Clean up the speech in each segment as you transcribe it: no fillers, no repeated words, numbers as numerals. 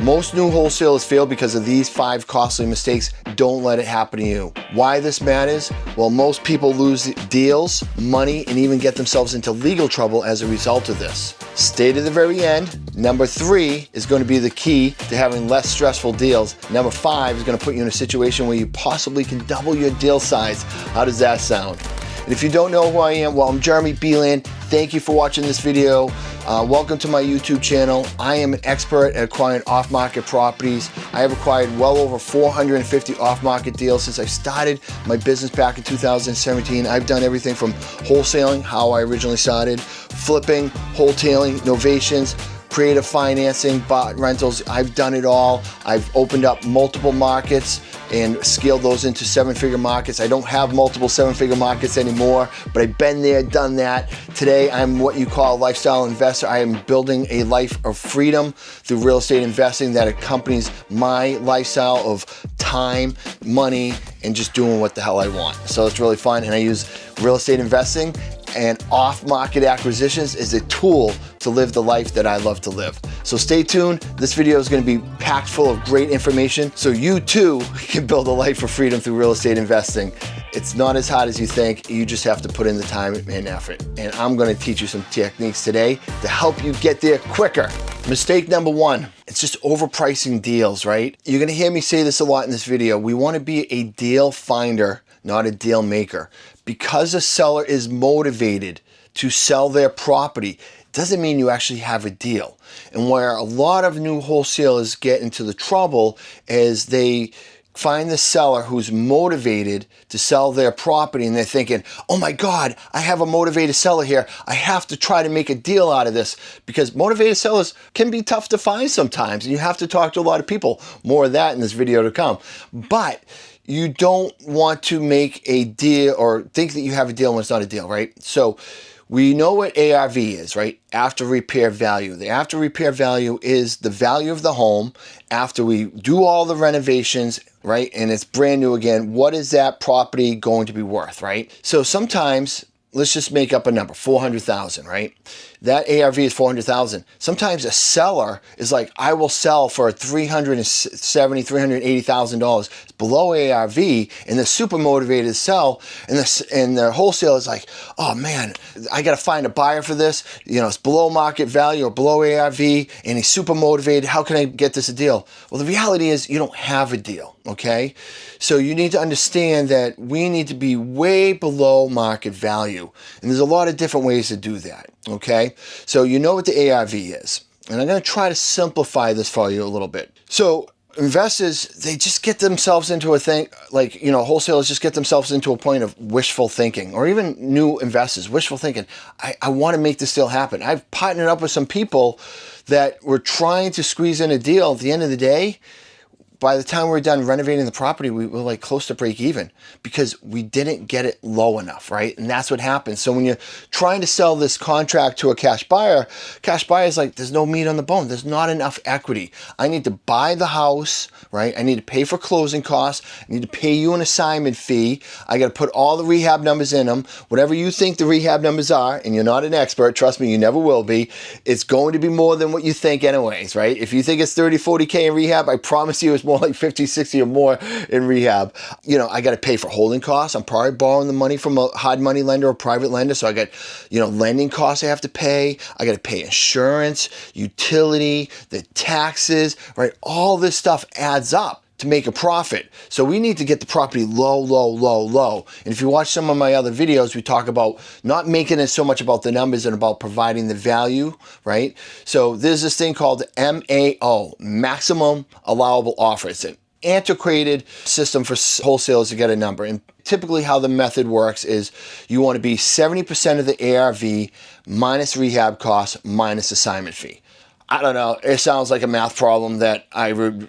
Most new wholesalers fail because of these 5 costly mistakes. Don't let it happen to you. Why this matters? Well, most people lose deals, money, and even get themselves into legal trouble as a result of this. Stay to the very end. Number 3 is going to be the key to having less stressful deals. Number 5 is going to put you in a situation where you possibly can double your deal size. How does that sound? And if you don't know who I am, well, I'm Jeremy Beeland. Thank you for watching this video. Welcome to my YouTube channel. I am an expert at acquiring off-market properties. I have acquired well over 450 off-market deals since I started my business back in 2017. I've done everything from wholesaling, how I originally started, flipping, wholesaling, novations, creative financing, bought rentals. I've done it all. I've opened up multiple markets and scaled those into 7-figure markets. I don't have multiple 7-figure markets anymore, but I've been there, done that. Today, I'm what you call a lifestyle investor. I am building a life of freedom through real estate investing that accompanies my lifestyle of time, money, and just doing what the hell I want. So it's really fun, and I use real estate investing and off-market acquisitions is a tool to live the life that I love to live. So stay tuned. This video is going to be packed full of great information so you too can build a life of freedom through real estate investing. It's not as hard as you think. You just have to put in the time and effort. And I'm going to teach you some techniques today to help you get there quicker. Mistake number 1, it's just overpricing deals, right? You're going to hear me say this a lot in this video. We want to be a deal finder, not a deal maker. Because a seller is motivated to sell their property, doesn't mean you actually have a deal. And where a lot of new wholesalers get into the trouble is they find the seller who's motivated to sell their property and they're thinking, oh my God, I have a motivated seller here. I have to try to make a deal out of this, because motivated sellers can be tough to find sometimes. And you have to talk to a lot of people. More of that in this video to come. But you don't want to make a deal or think that you have a deal when it's not a deal, right? So we know what ARV is, right? After repair value. The after repair value is the value of the home after we do all the renovations, right? And it's brand new again. What is that property going to be worth, right? So sometimes, let's just make up a number, 400,000, right? That ARV is 400,000. Sometimes a seller is like, I will sell for $370,000, $380,000. It's below ARV, and they're super motivated to sell. And the wholesaler is like, oh man, I got to find a buyer for this. You know, it's below market value or below ARV, and he's super motivated. How can I get this a deal? Well, the reality is you don't have a deal, okay? So you need to understand that we need to be way below market value. And there's a lot of different ways to do that, okay? So you know what the ARV is. And I'm going to try to simplify this for you a little bit. So investors, they just get themselves into a thing, like, you know, wholesalers just get themselves into a point of wishful thinking, or even new investors, wishful thinking. I want to make this deal happen. I've partnered up with some people that were trying to squeeze in a deal. At the end of the day, by the time we were done renovating the property, we were like close to break even because we didn't get it low enough, right? And that's what happens. So when you're trying to sell this contract to a cash buyer is like, there's no meat on the bone. There's not enough equity. I need to buy the house, right? I need to pay for closing costs. I need to pay you an assignment fee. I got to put all the rehab numbers in them. Whatever you think the rehab numbers are, and you're not an expert, trust me, you never will be, it's going to be more than what you think anyways, right? If you think it's 30, 40K in rehab, I promise you it's more like 50, 60 or more in rehab. You know, I got to pay for holding costs. I'm probably borrowing the money from a hard money lender or private lender. So I got, you know, lending costs I have to pay. I got to pay insurance, utility, the taxes, right? All this stuff adds up to make a profit. So we need to get the property low, low, low, low. And if you watch some of my other videos, we talk about not making it so much about the numbers and about providing the value, right? So there's this thing called MAO, Maximum Allowable Offer. It's an antiquated system for wholesalers to get a number. And typically how the method works is you want to be 70% of the ARV minus rehab costs minus assignment fee. I don't know, it sounds like a math problem that I would,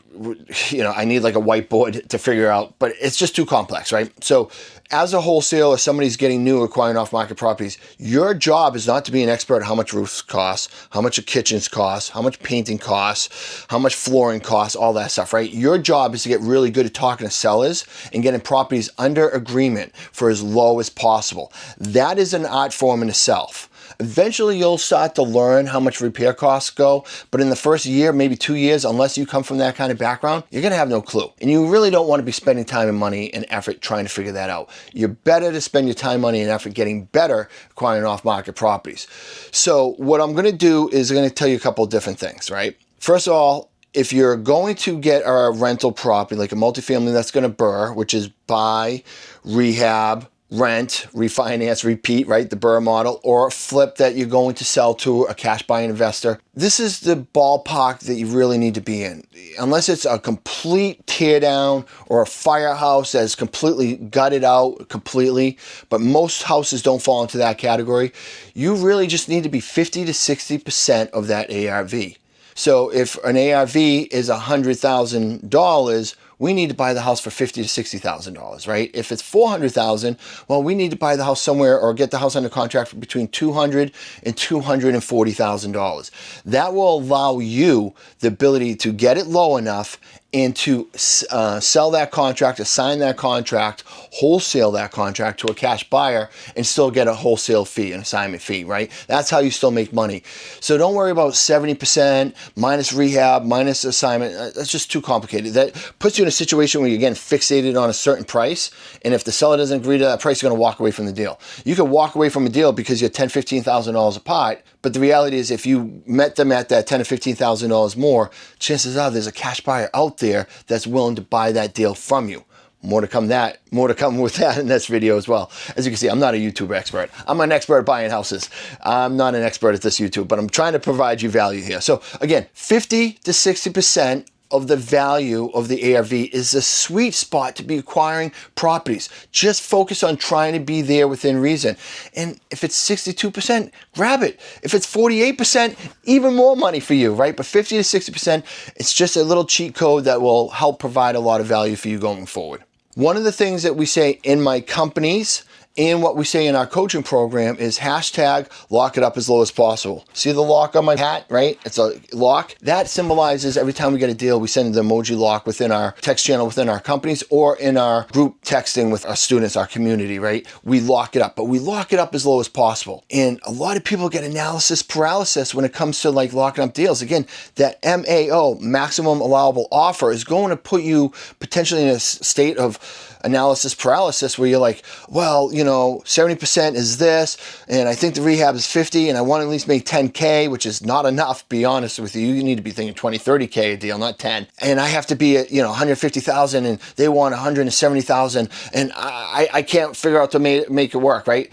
you know, I need like a whiteboard to figure out, but it's just too complex, right? So as a wholesaler, somebody's getting new acquiring off-market properties, your job is not to be an expert at how much roofs cost, how much a kitchens cost, how much painting costs, how much flooring costs, all that stuff, right? Your job is to get really good at talking to sellers and getting properties under agreement for as low as possible. That is an art form in itself. Eventually you'll start to learn how much repair costs go, but in the first year, maybe 2 years, unless you come from that kind of background, you're gonna have no clue. And you really don't want to be spending time and money and effort trying to figure that out. You're better to spend your time, money, and effort getting better acquiring off-market properties. So what I'm gonna do is I'm gonna tell you a couple of different things, right? First of all, if you're going to get a rental property, like a multifamily that's gonna BRRRR, which is buy, rehab, rent, refinance, repeat, right? The BRRRR model, or flip that you're going to sell to a cash buying investor. This is the ballpark that you really need to be in. Unless it's a complete tear down or a firehouse that's completely gutted out completely, but most houses don't fall into that category, you really just need to be 50 to 60% of that ARV. So if an ARV is $100,000, we need to buy the house for $50,000 to $60,000, right? If it's $400,000, well, we need to buy the house somewhere or get the house under contract for between $200,000 and $240,000. That will allow you the ability to get it low enough and to sell that contract, assign that contract, wholesale that contract to a cash buyer and still get a wholesale fee, an assignment fee, right? That's how you still make money. So don't worry about 70% minus rehab, minus assignment. That's just too complicated. That puts you in a situation where you're getting fixated on a certain price. And if the seller doesn't agree to that price, you're gonna walk away from the deal. You could walk away from a deal because you're $10,000, $15,000 apart. But the reality is if you met them at that $10,000 or $15,000 more, chances are there's a cash buyer out there that's willing to buy that deal from you. More to come with that in this video as well. As you can see, I'm not a YouTube expert. I'm an expert at buying houses. I'm not an expert at this YouTube, but I'm trying to provide you value here. So again, 50 to 60% of the value of the ARV is a sweet spot to be acquiring properties. Just focus on trying to be there within reason. And if it's 62%, grab it. If it's 48%, even more money for you, right? But 50 to 60%, it's just a little cheat code that will help provide a lot of value for you going forward. One of the things that we say in my companies and what we say in our coaching program is hashtag lock it up as low as possible. See the lock on my hat, right? It's a lock. That symbolizes every time we get a deal, we send the emoji lock within our text channel, within our companies, or in our group texting with our students, our community, right? We lock it up, but we lock it up as low as possible. And a lot of people get analysis paralysis when it comes to like locking up deals. Again, that MAO, maximum allowable offer, is going to put you potentially in a state of analysis paralysis where you're like, well, 70% is this, and I think the rehab is 50, and I want to at least make 10K, which is not enough, be honest with you. You need to be thinking 20, 30K a deal, not 10. And I have to be at, 150,000, and they want 170,000, and I can't figure out to make it work, right?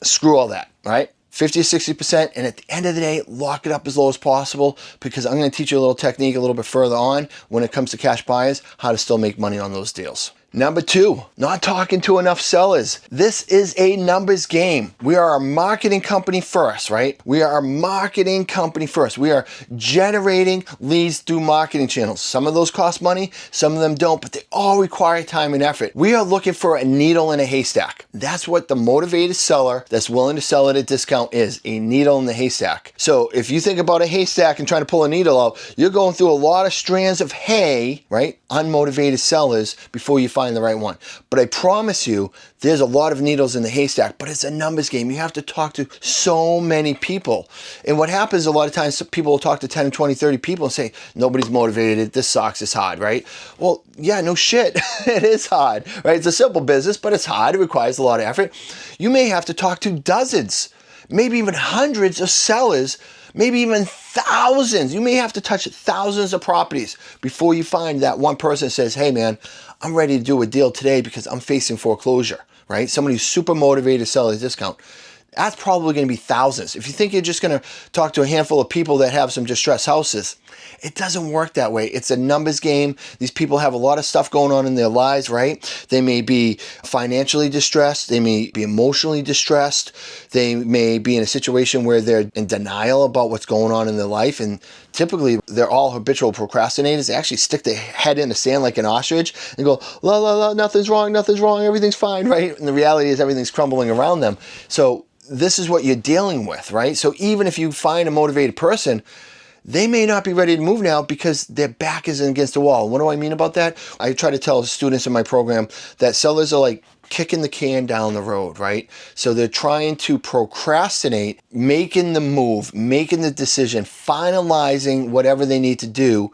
Screw all that, right? 50 to 60%, and at the end of the day, lock it up as low as possible, because I'm going to teach you a little technique a little bit further on when it comes to cash buyers, how to still make money on those deals. Number 2, not talking to enough sellers. This is a numbers game. We are a marketing company first, right? We are a marketing company first. We are generating leads through marketing channels. Some of those cost money, some of them don't, but they all require time and effort. We are looking for a needle in a haystack. That's what the motivated seller that's willing to sell at a discount is, a needle in the haystack. So if you think about a haystack and trying to pull a needle out, you're going through a lot of strands of hay, right? Unmotivated sellers before you find the right one. But I promise you, there's a lot of needles in the haystack, but it's a numbers game. You have to talk to so many people. And what happens a lot of times, people will talk to 10, 20, 30 people and say, nobody's motivated, this sucks, it's hard, right? Well, yeah, no shit, it is hard, right? It's a simple business, but it's hard, it requires a lot of effort. You may have to talk to dozens, maybe even hundreds of sellers, maybe even thousands. You may have to touch thousands of properties before you find that one person that says, hey man, I'm ready to do a deal today because I'm facing foreclosure, right? Somebody who's super motivated to sell at a discount. That's probably going to be thousands. If you think you're just going to talk to a handful of people that have some distressed houses, it doesn't work that way. It's a numbers game. These people have a lot of stuff going on in their lives, right? They may be financially distressed. They may be emotionally distressed. They may be in a situation where they're in denial about what's going on in their life. And typically, they're all habitual procrastinators. They actually stick their head in the sand like an ostrich and go, la, la, la, nothing's wrong, everything's fine, right? And the reality is everything's crumbling around them. So this is what you're dealing with, right? So even if you find a motivated person, they may not be ready to move now because their back is against the wall. What do I mean about that? I try to tell students in my program that sellers are like kicking the can down the road, right? So they're trying to procrastinate making the move, making the decision, finalizing whatever they need to do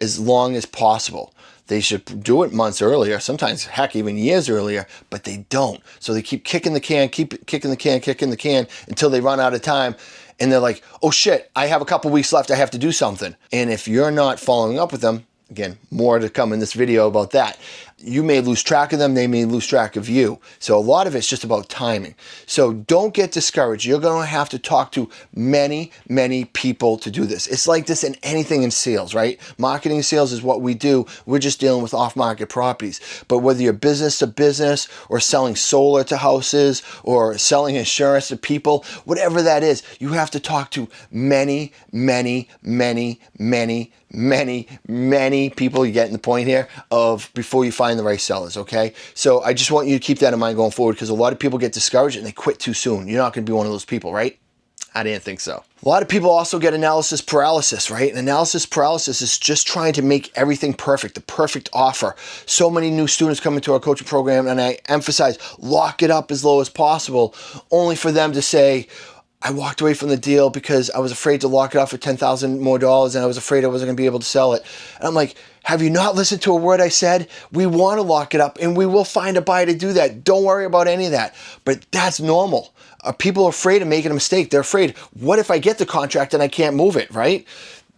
as long as possible. They should do it months earlier, sometimes heck even years earlier, but they don't. So they keep kicking the can until they run out of time. And they're like, oh shit, I have a couple weeks left, I have to do something. And if you're not following up with them, again, more to come in this video about that, you may lose track of them, they may lose track of you. So a lot of it's just about timing. So don't get discouraged. You're going to have to talk to many, many people to do this. It's like this in anything in sales, right? Marketing and sales is what we do. We're just dealing with off-market properties. But whether you're business to business or selling solar to houses or selling insurance to people, whatever that is, you have to talk to many, many, many, many, many, many people. You getting the point here of before you find the right sellers, okay? So I just want you to keep that in mind going forward, because a lot of people get discouraged and they quit too soon. You're not going to be one of those people, right? I didn't think so. A lot of people also get analysis paralysis, right? And analysis paralysis is just trying to make everything perfect, the perfect offer. So many new students come into our coaching program, and I emphasize lock it up as low as possible, only for them to say, I walked away from the deal because I was afraid to lock it up for $10,000 more, and I was afraid I wasn't going to be able to sell it. And I'm like, have you not listened to a word I said? We want to lock it up, and we will find a buyer to do that. Don't worry about any of that. But that's normal. People are afraid of making a mistake. They're afraid, what if I get the contract and I can't move it, right?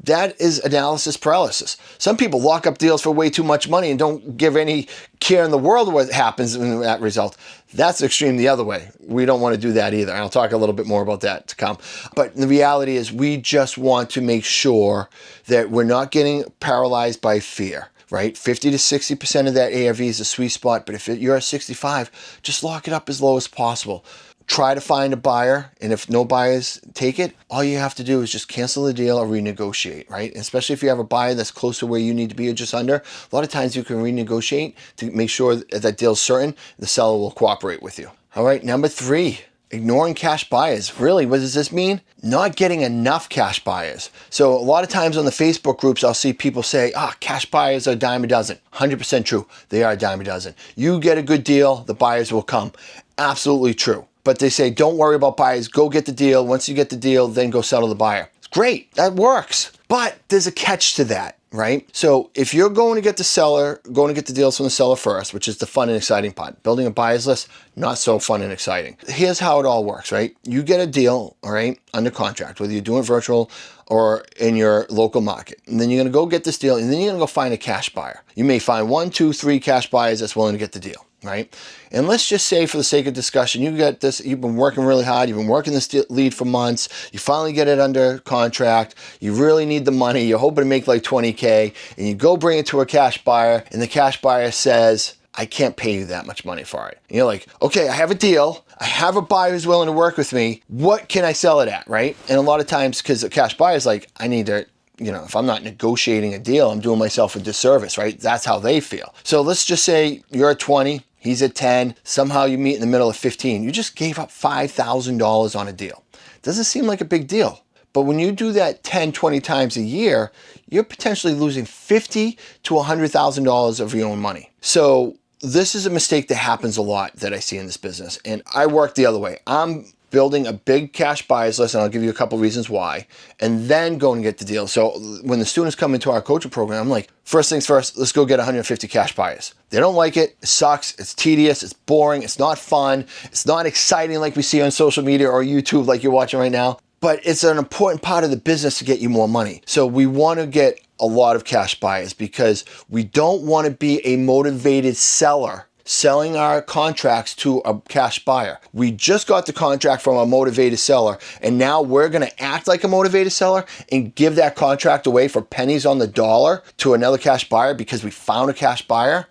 That is analysis paralysis. Some people lock up deals for way too much money and don't give any care in the world what happens in that result. That's extreme the other way. We don't want to do that either. I'll talk a little bit more about that to come. But the reality is we just want to make sure that we're not getting paralyzed by fear, right? 50 to 60% of that ARV is a sweet spot. But if you're at 65, just lock it up as low as possible. Try to find a buyer, and if no buyers take it, all you have to do is just cancel the deal or renegotiate, right? And especially if you have a buyer that's close to where you need to be or just under, a lot of times you can renegotiate to make sure that deal's certain, the seller will cooperate with you. All right, number 3, ignoring cash buyers. Really, what does this mean? Not getting enough cash buyers. So a lot of times on the Facebook groups, I'll see people say, cash buyers are a dime a dozen. 100% true, they are a dime a dozen. You get a good deal, the buyers will come. Absolutely true. But they say, don't worry about buyers, go get the deal. Once you get the deal, then go settle the buyer. It's great, that works. But there's a catch to that, right? So if you're going to get the deals from the seller first, which is the fun and exciting part. Building a buyer's list, not so fun and exciting. Here's how it all works, right? You get a deal, all right, under contract, whether you're doing virtual or in your local market. And then you're gonna go get this deal, and then you're gonna go find a cash buyer. You may find 1, 2, 3 cash buyers that's willing to get the deal, right? And let's just say, for the sake of discussion, you get this, you've been working really hard, you've been working this lead for months, you finally get it under contract, you really need the money, you're hoping to make like 20K, and you go bring it to a cash buyer, and the cash buyer says, I can't pay you that much money for it. And you're like, okay, I have a deal, I have a buyer who's willing to work with me, what can I sell it at, right? And a lot of times, because the cash buyer's like, I need to, if I'm not negotiating a deal, I'm doing myself a disservice, right? That's how they feel. So let's just say you're at 20, he's at 10, somehow you meet in the middle of 15. You just gave up $5,000 on a deal. Doesn't seem like a big deal. But when you do that 10, 20 times a year, you're potentially losing $50,000 to $100,000 of your own money. So this is a mistake that happens a lot that I see in this business. And I work the other way. I'm building a big cash buyers list, and I'll give you a couple reasons why, and then go and get the deal. So when the students come into our coaching program, I'm like, first things first, let's go get 150 cash buyers. They don't like it, it sucks, it's tedious, it's boring, it's not fun, it's not exciting like we see on social media or YouTube like you're watching right now, but it's an important part of the business to get you more money. So we want to get a lot of cash buyers because we don't want to be a motivated seller selling our contracts to a cash buyer. We just got the contract from a motivated seller, and now we're gonna act like a motivated seller and give that contract away for pennies on the dollar to another cash buyer because we found a cash buyer.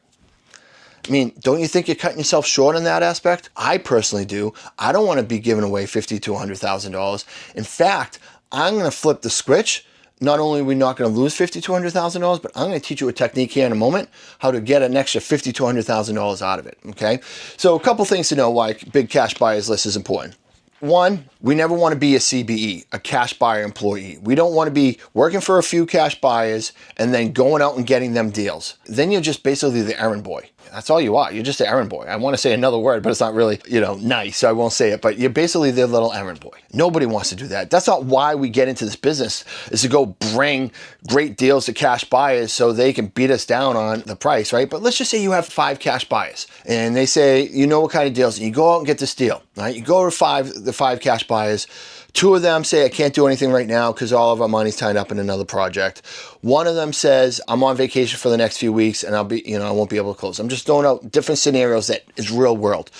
I mean, don't you think you're cutting yourself short in that aspect? I personally do. I don't want to be giving away $50,000 to $100,000. In fact, I'm gonna flip the switch. Not only are we not going to lose $50,000 to $100,000, but I'm going to teach you a technique here in a moment, how to get an extra $50,000 to $100,000 out of it, okay? So a couple things to know why big cash buyers list is important. One, we never want to be a CBE, a cash buyer employee. We don't want to be working for a few cash buyers and then going out and getting them deals. Then you're just basically the errand boy. That's all you are. You're just an errand boy. I want to say another word, but it's not really, nice, so I won't say it. But you're basically their little errand boy. Nobody wants to do that. That's not why we get into this business, is to go bring great deals to cash buyers so they can beat us down on the price, right? But let's just say you have 5 cash buyers and they say, you know what kind of deals, and you go out and get this deal, right? You go to the 5 cash buyers. 2 of them say, I can't do anything right now because all of our money's tied up in another project. One of them says, I'm on vacation for the next few weeks and I won't be able to close. I'm just throwing out different scenarios that is real world.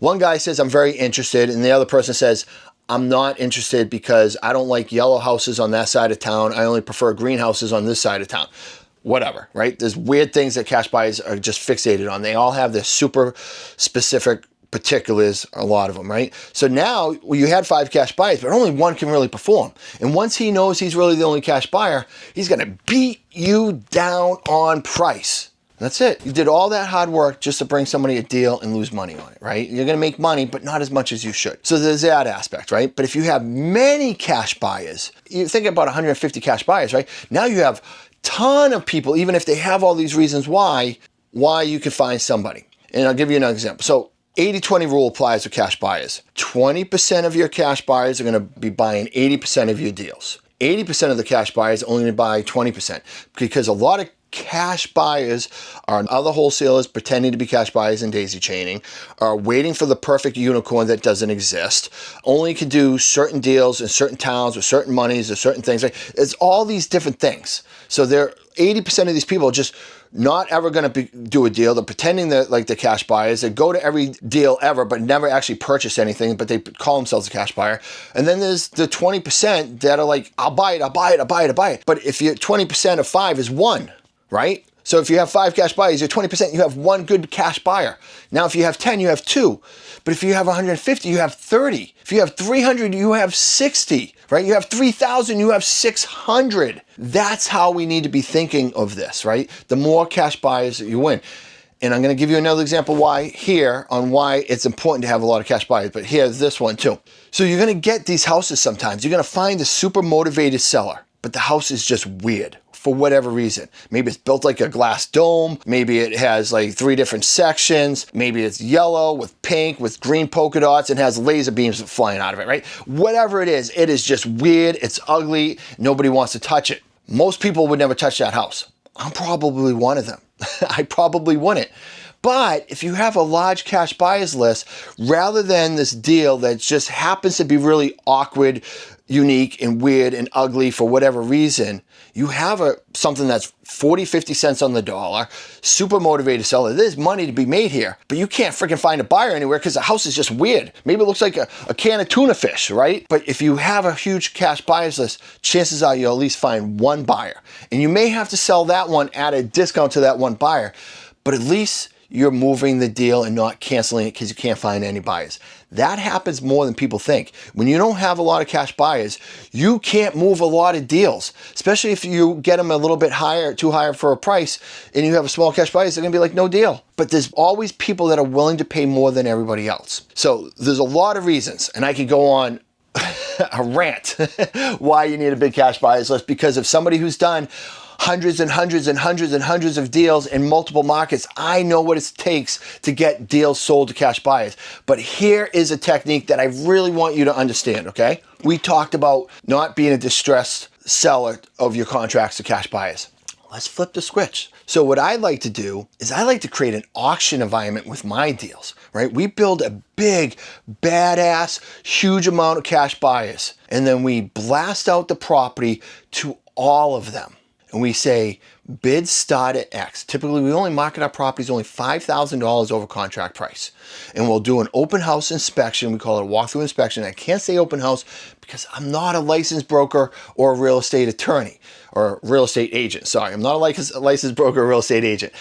One guy says, I'm very interested, and the other person says, I'm not interested because I don't like yellow houses on that side of town. I only prefer greenhouses on this side of town. Whatever, right? There's weird things that cash buyers are just fixated on. They all have their super specific particulars, a lot of them, right? So now you had 5 cash buyers, but only one can really perform. And once he knows he's really the only cash buyer, he's going to beat you down on price. That's it. You did all that hard work just to bring somebody a deal and lose money on it, right? You're going to make money, but not as much as you should. So there's that aspect, right? But if you have many cash buyers, you think about 150 cash buyers, right? Now you have a ton of people, even if they have all these reasons why you can find somebody. And I'll give you another example. So 80-20 rule applies to cash buyers. 20% of your cash buyers are going to be buying 80% of your deals. 80% of the cash buyers only buy 20%, because a lot of cash buyers are other wholesalers pretending to be cash buyers and daisy chaining, are waiting for the perfect unicorn that doesn't exist, only can do certain deals in certain towns with certain monies or certain things. It's all these different things. So 80% of these people are just not ever going to do a deal. They're pretending that like the cash buyers. They go to every deal ever, but never actually purchase anything, but they call themselves a cash buyer. And then there's the 20% that are like, I'll buy it, I'll buy it, I'll buy it, I'll buy it. But if you're 20% of 5 is 1, right? So if you have 5 cash buyers, you're 20%, you have 1 good cash buyer. Now, if you have 10, you have 2. But if you have 150, you have 30. If you have 300, you have 60, right? You have 3,000, you have 600. That's how we need to be thinking of this, right? The more cash buyers that you win. And I'm going to give you another example why it's important to have a lot of cash buyers. But here's this one too. So you're going to get these houses sometimes. You're going to find a super motivated seller, but the house is just weird for whatever reason. Maybe it's built like a glass dome. Maybe it has like 3 different sections. Maybe it's yellow with pink with green polka dots and has laser beams flying out of it, right? Whatever it is just weird. It's ugly. Nobody wants to touch it. Most people would never touch that house. I'm probably one of them. I probably wouldn't. But if you have a large cash buyers list, rather than this deal that just happens to be really awkward, unique and weird and ugly for whatever reason, you have something that's 40, 50 cents on the dollar, super motivated seller. There's money to be made here, but you can't freaking find a buyer anywhere because the house is just weird. Maybe it looks like a can of tuna fish, right? But if you have a huge cash buyers list, chances are you'll at least find one buyer. And you may have to sell that one at a discount to that one buyer, but at least you're moving the deal and not canceling it because you can't find any buyers. That happens more than people think. When you don't have a lot of cash buyers, you can't move a lot of deals, especially if you get them a little bit too high for a price, and you have a small cash buyers, they're gonna be like, no deal. But there's always people that are willing to pay more than everybody else. So there's a lot of reasons, and I could go on a rant why you need a big cash buyers list, because of somebody who's done hundreds and hundreds and hundreds and hundreds of deals in multiple markets. I know what it takes to get deals sold to cash buyers. But here is a technique that I really want you to understand, okay? We talked about not being a distressed seller of your contracts to cash buyers. Let's flip the switch. So what I like to do is I like to create an auction environment with my deals, right? We build a big, badass, huge amount of cash buyers, and then we blast out the property to all of them. And we say, bids start at X. Typically, we only market our properties only $5,000 over contract price. And we'll do an open house inspection. We call it a walkthrough inspection. I can't say open house because I'm not a licensed broker or a real estate attorney or real estate agent. Sorry, I'm not a licensed broker or real estate agent.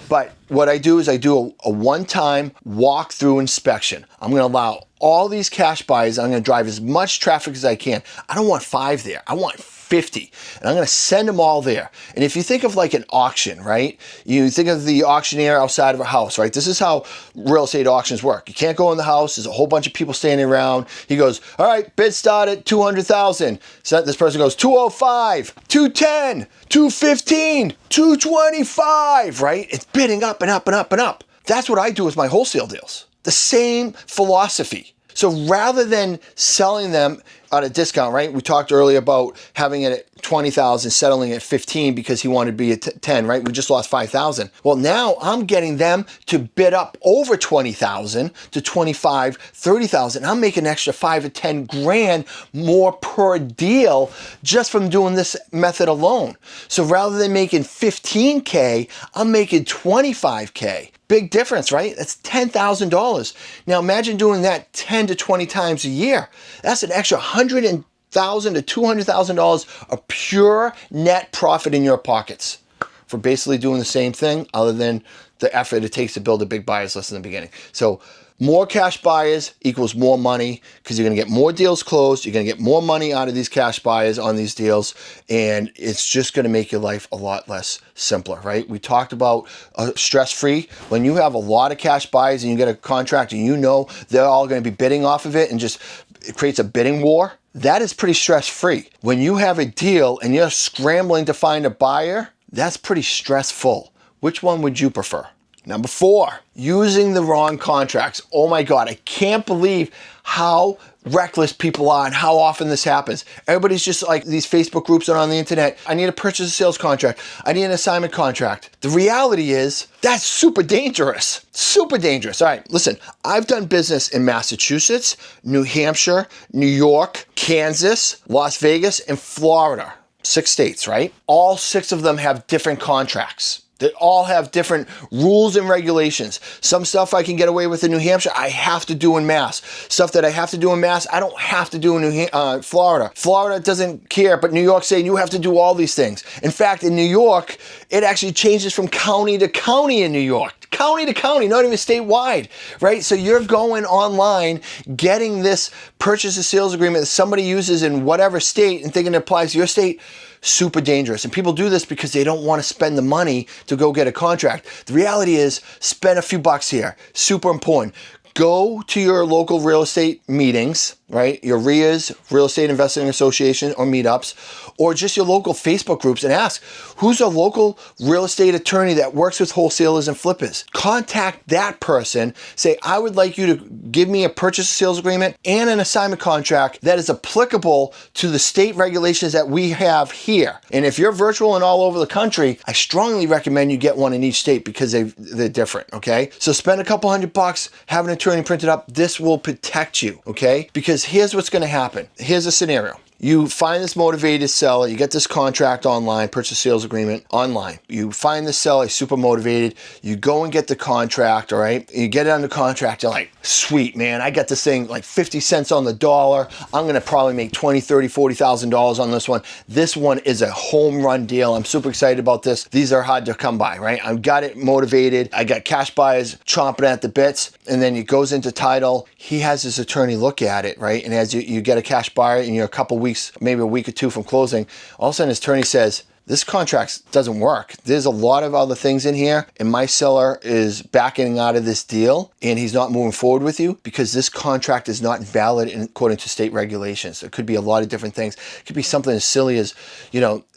But what I do is I do a one-time walkthrough inspection. I'm going to allow all these cash buyers. I'm going to drive as much traffic as I can. I don't want 5 there. I want 50, and I'm going to send them all there. And if you think of like an auction, right? You think of the auctioneer outside of a house, right? This is how real estate auctions work. You can't go in the house. There's a whole bunch of people standing around. He goes, all right, bid start at 200,000. So this person goes 205, 210, 215, 225, right? It's bidding up and up and up and up. That's what I do with my wholesale deals. The same philosophy. So rather than selling them at a discount, right? We talked earlier about having it at 20,000, settling at 15 because he wanted to be at 10, right? We just lost 5,000. Well, now I'm getting them to bid up over 20,000 to 25, 30,000. I'm making an extra 5 or 10 grand more per deal just from doing this method alone. So rather than making 15K, I'm making 25K. Big difference, right? That's $10,000. Now imagine doing that 10 to 20 times a year. That's an extra $100,000 to $200,000 of pure net profit in your pockets for basically doing the same thing other than the effort it takes to build a big buyer's list in the beginning. So more cash buyers equals more money because you're going to get more deals closed. You're going to get more money out of these cash buyers on these deals, and it's just going to make your life a lot less simpler, right? We talked about stress-free. When you have a lot of cash buyers and you get a contract and you know they're all going to be bidding off of it and just it creates a bidding war, that is pretty stress-free. When you have a deal and you're scrambling to find a buyer, that's pretty stressful. Which one would you prefer? Number 4, using the wrong contracts. Oh my God, I can't believe how reckless people are and how often this happens. Everybody's just like these Facebook groups and on the internet. I need a purchase and sales contract. I need an assignment contract. The reality is that's super dangerous. Super dangerous. All right, listen, I've done business in Massachusetts, New Hampshire, New York, Kansas, Las Vegas, and Florida. 6 states, right? All 6 of them have different contracts. They all have different rules and regulations. Some stuff I can get away with in New Hampshire, I have to do in Mass. Stuff that I have to do in Mass, I don't have to do in Florida. Florida doesn't care, but New York's saying you have to do all these things. In fact, in New York, it actually changes from county to county in New York. County to county, not even statewide, right? So you're going online, getting this purchase and sales agreement that somebody uses in whatever state and thinking it applies to your state. Super dangerous. And people do this because they don't want to spend the money to go get a contract. The reality is, spend a few bucks here. Super important. Go to your local real estate meetings, right? Your RIAs, Real Estate Investing Association, or meetups, or just your local Facebook groups and ask, who's a local real estate attorney that works with wholesalers and flippers? Contact that person. Say, I would like you to give me a purchase sales agreement and an assignment contract that is applicable to the state regulations that we have here. And if you're virtual and all over the country, I strongly recommend you get one in each state because they're different, okay? So spend a couple $100, have an attorney printed up. This will protect you, okay? Because here's what's going to happen. Here's a scenario. You find this motivated seller, you get this contract online, purchase sales agreement online. You find the seller super motivated, you go and get the contract, all right? You get it under contract, you're like, sweet, man, I got this thing like 50 cents on the dollar. I'm gonna probably make $20,000, $30,000, $40,000 on this one. This one is a home run deal. I'm super excited about this. These are hard to come by, right? I've got it motivated. I got cash buyers chomping at the bits, and then it goes into title. He has his attorney look at it, right? And as you get a cash buyer and you're a couple weeks, maybe a week or 2 from closing, all of a sudden his attorney says, this contract doesn't work. There's a lot of other things in here, and my seller is backing out of this deal, and he's not moving forward with you because this contract is not valid according to state regulations. It could be a lot of different things. It could be something as silly as,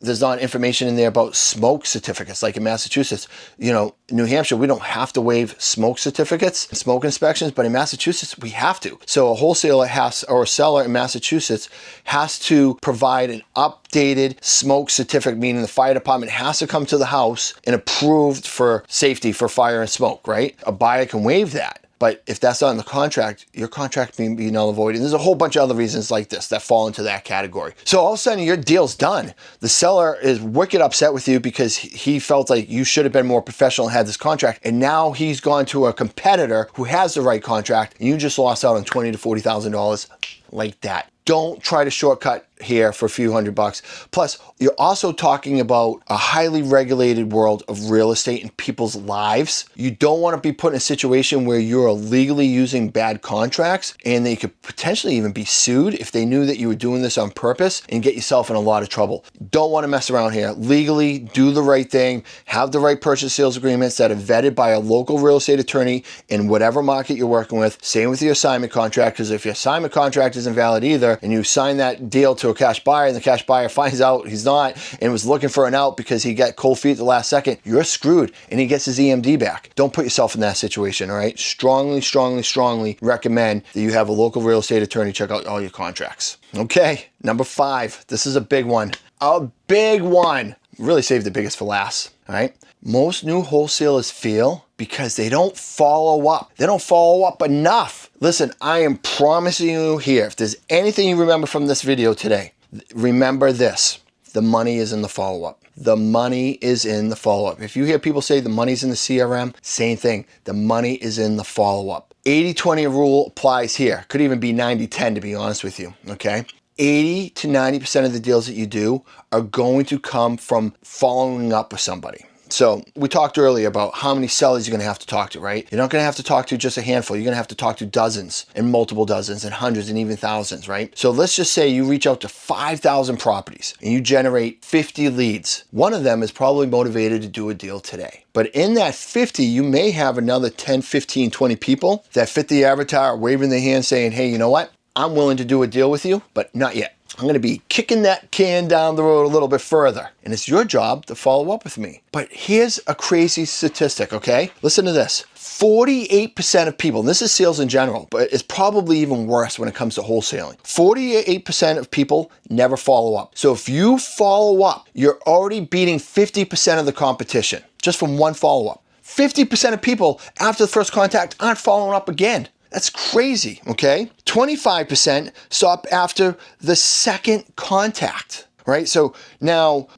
there's not information in there about smoke certificates, like in Massachusetts. New Hampshire, we don't have to waive smoke certificates, smoke inspections, but in Massachusetts, we have to. So a wholesaler or a seller in Massachusetts has to provide an updated smoke certificate, meaning the fire department has to come to the house and approved for safety for fire and smoke, right? A buyer can waive that. But if that's not in the contract, your contract may be null and void. And there's a whole bunch of other reasons like this that fall into that category. So all of a sudden, your deal's done. The seller is wicked upset with you because he felt like you should have been more professional and had this contract. And now he's gone to a competitor who has the right contract, and you just lost out on $20,000 to $40,000 like that. Don't try to shortcut here for a few $100. Plus, you're also talking about a highly regulated world of real estate and people's lives. You don't want to be put in a situation where you're illegally using bad contracts and they could potentially even be sued if they knew that you were doing this on purpose and get yourself in a lot of trouble. Don't want to mess around here. Legally, do the right thing, have the right purchase sales agreements that are vetted by a local real estate attorney in whatever market you're working with. Same with your assignment contract, because if your assignment contract isn't valid either and you sign that deal to a cash buyer and the cash buyer finds out he's not and was looking for an out because he got cold feet at the last second, you're screwed and he gets his EMD back. Don't put yourself in that situation, all right? Strongly, strongly, strongly recommend that you have a local real estate attorney check out all your contracts. Okay, number 5. This is a big one. A big one. Really saved the biggest for last, all right? Most new wholesalers fail because they don't follow up. They don't follow up enough. Listen, I am promising you here, if there's anything you remember from this video today, remember this: the money is in the follow-up. The money is in the follow-up. If you hear people say the money's in the CRM, same thing. The money is in the follow-up. 80-20 rule applies here. Could even be 90-10 to be honest with you, okay? 80 to 90% of the deals that you do are going to come from following up with somebody. So we talked earlier about how many sellers you're going to have to talk to, right? You're not going to have to talk to just a handful. You're going to have to talk to dozens and multiple dozens and hundreds and even thousands, right? So let's just say you reach out to 5,000 properties and you generate 50 leads. One of them is probably motivated to do a deal today. But in that 50, you may have another 10, 15, 20 people that fit the avatar, waving their hand saying, hey, you know what? I'm willing to do a deal with you, but not yet. I'm going to be kicking that can down the road a little bit further. And it's your job to follow up with me. But here's a crazy statistic, okay? Listen to this. 48% of people, and this is sales in general, but it's probably even worse when it comes to wholesaling. 48% of people never follow up. So if you follow up, you're already beating 50% of the competition just from one follow-up. 50% of people after the first contact aren't following up again. That's crazy, okay? 25% stop after the second contact, right? So now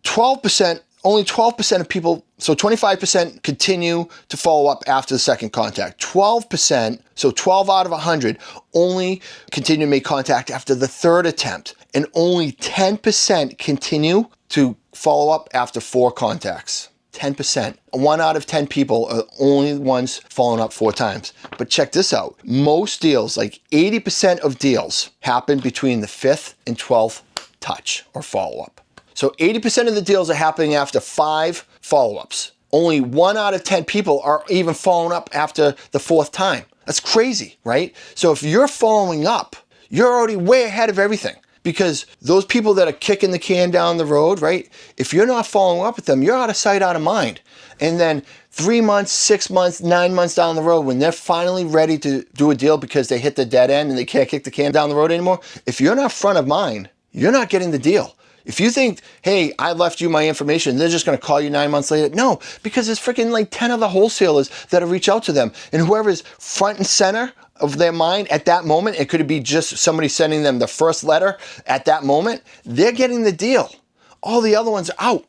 only 12% of people, so 25% continue to follow up after the second contact. 12%, so 12 out of 100, only continue to make contact after the third attempt. And only 10% continue to follow up after 4 contacts. 10%. 1 out of 10 people are only ones following up 4 times. But check this out. Most deals, like 80% of deals, happen between the 5th and 12th touch or follow-up. So 80% of the deals are happening after 5 follow-ups. Only 1 out of 10 people are even following up after the 4th time. That's crazy, right? So if you're following up, you're already way ahead of everything. Because those people that are kicking the can down the road, right? If you're not following up with them, you're out of sight, out of mind. And then 3 months, 6 months, 9 months down the road, when they're finally ready to do a deal because they hit the dead end and they can't kick the can down the road anymore, if you're not front of mind, you're not getting the deal. If you think, hey, I left you my information, they're just going to call you 9 months later. No, because there's freaking like 10 other wholesalers that'll reach out to them. And whoever's front and center of their mind at that moment, it could be just somebody sending them the first letter at that moment, they're getting the deal. All the other ones are out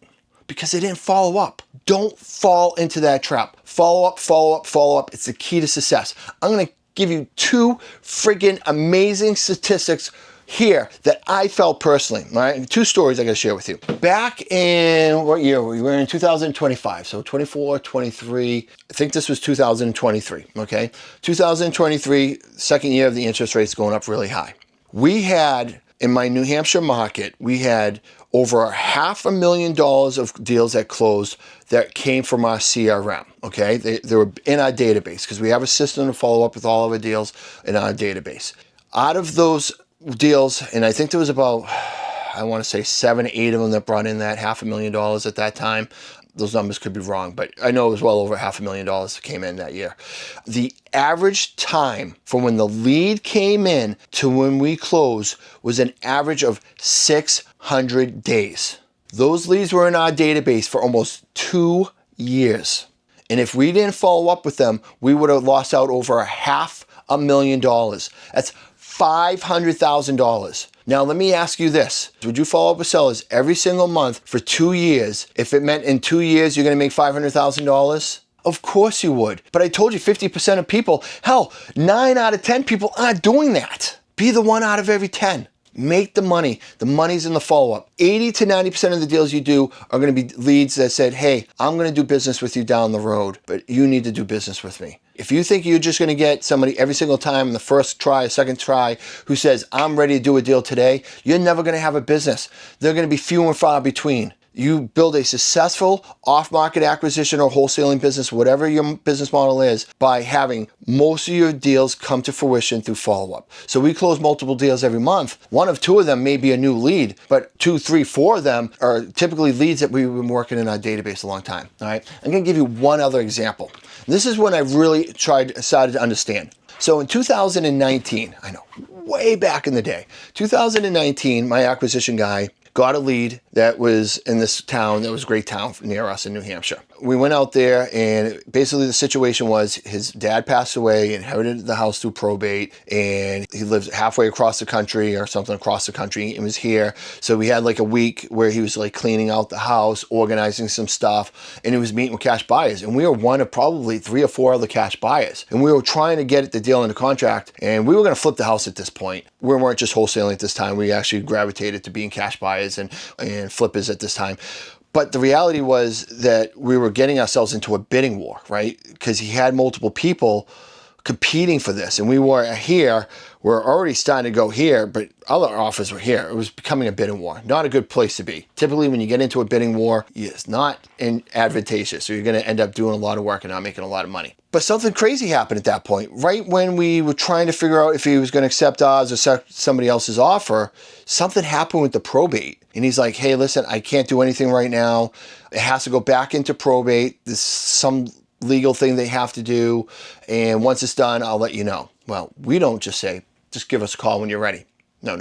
because they didn't follow up. Don't fall into that trap. Follow up, follow up, follow up. It's the key to success. I'm going to give you 2 friggin' amazing statistics here that I felt personally, all right? 2 stories I got to share with you. Back in, what year? We were in 2025, so 24, 23, I think this was 2023, okay? 2023, second year of the interest rates going up really high. We had, in my New Hampshire market, we had over $500,000 of deals that closed that came from our CRM, okay? They were in our database because we have a system to follow up with all of our deals in our database. Out of those deals, and I think there was about, I want to say 7, 8 of them that brought in that $500,000 at that time. Those numbers could be wrong, but I know it was well over $500,000 that came in that year. The average time from when the lead came in to when we closed was an average of 600 days. Those leads were in our database for almost 2 years. And if we didn't follow up with them, we would have lost out over $500,000. That's $500,000. Now, let me ask you this. Would you follow up with sellers every single month for 2 years if it meant in 2 years you're going to make $500,000? Of course you would. But I told you 50% of people, hell, 9 out of 10 people aren't doing that. Be the 1 out of every 10. Make the money. The money's in the follow-up. 80 to 90% of the deals you do are going to be leads that said, hey, I'm going to do business with you down the road, but you need to do business with me. If you think you're just going to get somebody every single time in the first try, second try, who says, I'm ready to do a deal today, you're never going to have a business. They're going to be few and far between. You build a successful off-market acquisition or wholesaling business, whatever your business model is, by having most of your deals come to fruition through follow-up. So we close multiple deals every month. One of two of them may be a new lead, but 2, 3, 4 of them are typically leads that we've been working in our database a long time. All right. I'm going to give you one other example. This is when I really decided to understand. So in 2019, I know, way back in the day, 2019, my acquisition guy got a lead that was in this town, that was a great town near us in New Hampshire. We went out there, and basically the situation was his dad passed away, inherited the house through probate, and he lived halfway across the country or something across the country and was here. So we had like a week where he was like cleaning out the house, organizing some stuff, and he was meeting with cash buyers. And we were one of probably 3 or 4 other cash buyers. And we were trying to get the deal into contract, and we were going to flip the house at this point. We weren't just wholesaling at this time. We actually gravitated to being cash buyers and flippers at this time. But the reality was that we were getting ourselves into a bidding war, right? Because he had multiple people competing for this, and we were here. We're already starting to go here, but other offers were here. It was becoming a bidding war. Not a good place to be. Typically, when you get into a bidding war, it's not advantageous. So you're going to end up doing a lot of work and not making a lot of money. But something crazy happened at that point. Right when we were trying to figure out if he was going to accept ours or accept somebody else's offer, something happened with the probate. And he's like, hey, listen, I can't do anything right now. It has to go back into probate. There's some legal thing they have to do. And once it's done, I'll let you know. Well, we don't just say, just give us a call when you're ready. No.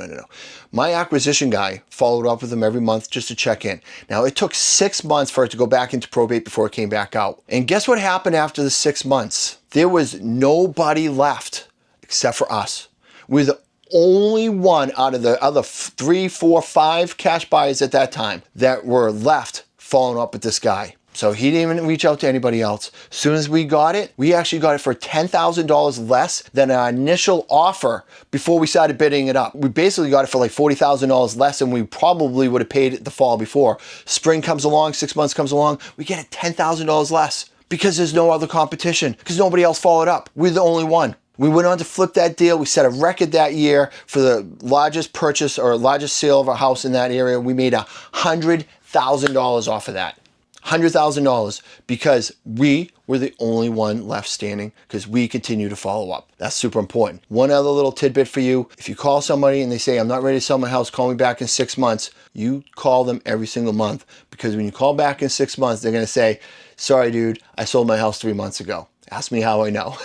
My acquisition guy followed up with him every month just to check in. Now, it took 6 months for it to go back into probate before it came back out. And guess what happened after the 6 months? There was nobody left except for us. We're the only one out of the other 3, 4, 5 cash buyers at that time that were left following up with this guy. So he didn't even reach out to anybody else. As soon as we got it, we actually got it for $10,000 less than our initial offer before we started bidding it up. We basically got it for like $40,000 less than we probably would have paid it the fall before. Spring comes along, 6 months comes along, we get it $10,000 less because there's no other competition, because nobody else followed up. We're the only one. We went on to flip that deal. We set a record that year for the largest purchase or largest sale of a house in that area. We made $100,000 off of that. $100,000 because we were the only one left standing because we continue to follow up. That's super important. One other little tidbit for you. If you call somebody and they say, I'm not ready to sell my house, call me back in 6 months, you call them every single month, because when you call back in 6 months, they're going to say, sorry, dude, I sold my house 3 months ago. Ask me how I know.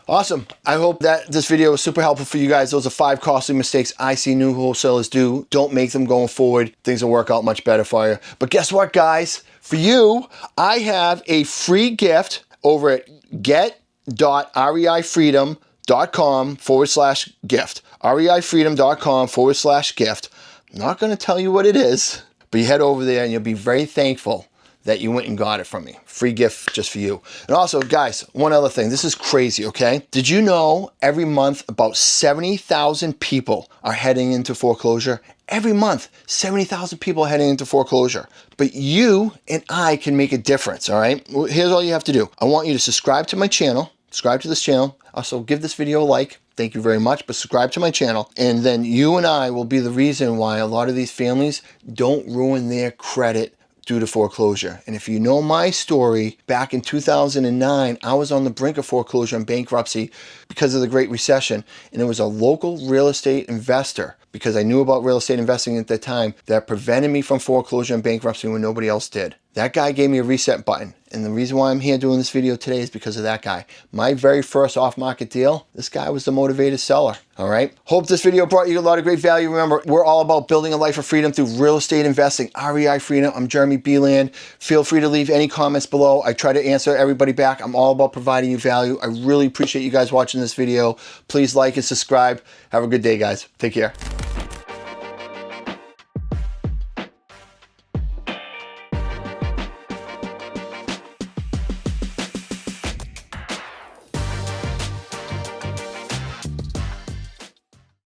Awesome. I hope that this video was super helpful for you guys. Those are 5 costly mistakes I see new wholesalers do. Don't make them going forward. Things will work out much better for you. But guess what, guys? For you, I have a free gift over at get.reifreedom.com/gift. reifreedom.com/gift. I'm not going to tell you what it is, but you head over there and you'll be very thankful that you went and got it from me. Free gift just for you. And also, guys, one other thing. This is crazy, okay? Did you know every month about 70,000 people are heading into foreclosure? Every month, 70,000 people are heading into foreclosure. But you and I can make a difference, all right? Well, here's all you have to do. I want you to subscribe to my channel. Subscribe to this channel. Also, give this video a like. Thank you very much, but subscribe to my channel. And then you and I will be the reason why a lot of these families don't ruin their credit due to foreclosure. And if you know my story, back in 2009, I was on the brink of foreclosure and bankruptcy because of the Great Recession. And it was a local real estate investor, because I knew about real estate investing at that time, that prevented me from foreclosure and bankruptcy when nobody else did. That guy gave me a reset button. And the reason why I'm here doing this video today is because of that guy. My very first off-market deal, this guy was the motivated seller, all right? Hope this video brought you a lot of great value. Remember, we're all about building a life of freedom through real estate investing. REI Freedom. I'm Jeremy Beeland. Feel free to leave any comments below. I try to answer everybody back. I'm all about providing you value. I really appreciate you guys watching this video. Please like and subscribe. Have a good day, guys. Take care.